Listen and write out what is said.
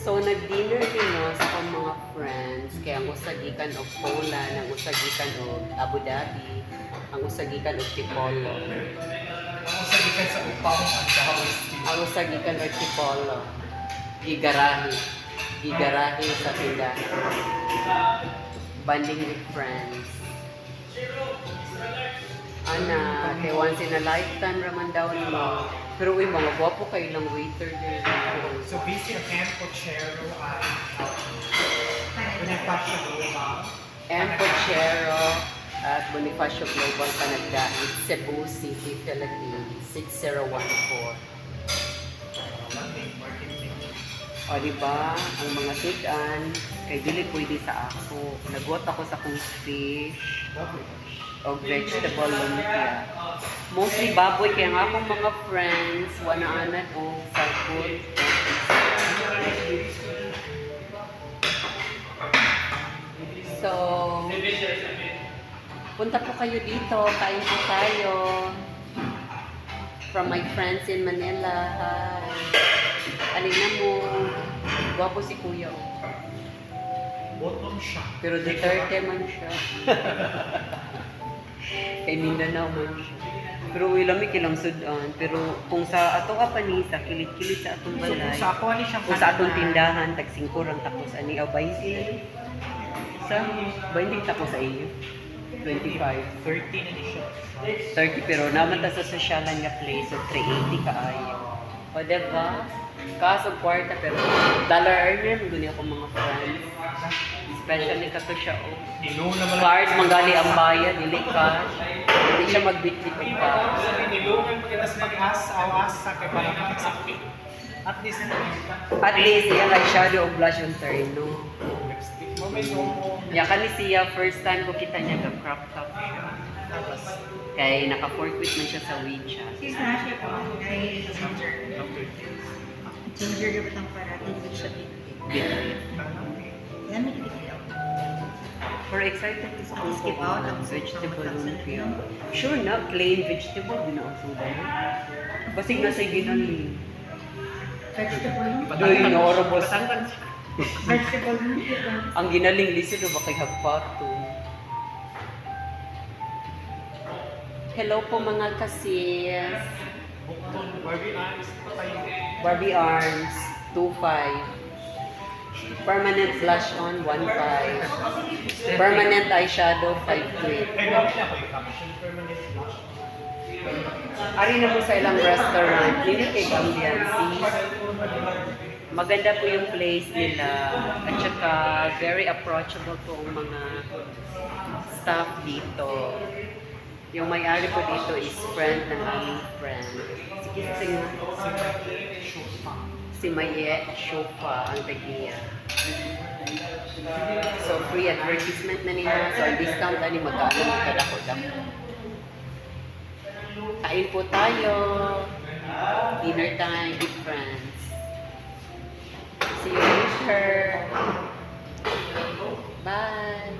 So, nag-dinner din no, sa akong mga friends. Kaya ang usagikan o Poland, ang usagikan o Abu Dhabi, ang usagikan o Tipolo. Ang usagikan sa upang ang dahawis. Ang usagikan o Tipolo. Gigarahi. Gigarahi sa tindahan. Banding with friends. Ana, kay once in a lifetime raman daw mo. Pero uy, mga gwapo kayo lang waiter din. So, busy ang Camp Cochero ay Bonifacio Global. M. Pochero at Bonifacio Global Panagdait, Cebu City, Philippines, 6014. O diba, ang mga sudan, kay dili pwede sa ako. Nagwat ako sa kung fish o vegetable lumpia. Mostly baboy, kaya nga akong mga friends, wanaanan o sa food. So, punta po kayo dito, kain po tayo. From my friends in Manila. Hi. Alina mo, gwapo si Kuya. Bottom siya. Pero Duterte man siya. Kay Mindanao man siya. Pero ilami kilang sudan. Pero kung sa ato ka panisa, kilit-kilit sa atong So, balay. kung sa ako, ano siya Kung sa atong tindahan, tag 5 rang tapos ani o 20. Sa 20 tapos sa iyo. 25. 13 na ni siya. 30 pero naman ta sa sosyalan nga place so 380 kaayo. O diba? Kaso kwarta pero dollar earner mo guni ako mga friends. Especially kato siya o. Nilong naman. Card manggali ang bayad, dili cash. Hindi siya magbitbit ng cash. Nilungan mo kita sa mag-asa, awasa, kaya parang makasakit. At least na At least yung eyeshadow o blush on terno. lipstick mo, may sumo. Ya kani siya first time ko kita niya ga crop top siya. Tapos kay naka-forkwit man siya sa WeChat. Sis na siya po. Ay, ginger. Ginger na batang parating. Hindi siya Bitbit. Yan, may kikita. Pero excited ko sa kung Skip out ang vegetable lumpia. Sure na, plain vegetable, ginaasuda mo. Basig na sa ginaling. Vegetable. Doy, no-orable. Vegetable. Ang ginaling lisod o bakay hagpato. Hello po mga kasis. Bukton, Barbie Eyes, tayo. Barbie Arms, 2.5. Permanent blush on, 1.5. Permanent eyeshadow, 5.8. Ay, bakit siya ko i-caption? Permanent blush. Ari na mo sa ilang restaurant, hindi kay ambiance. Maganda po yung place nila. At saka, very approachable po ang mga staff dito. Yung may-ari po dito is friend ng aming friend. Sige, sige. Si Mayet Shofa ang tagiya. So, free advertisement na niya. So, ang discount na ni magkano magkadako-dako. Kain po tayo. Dinner time with friends. See you later. Bye.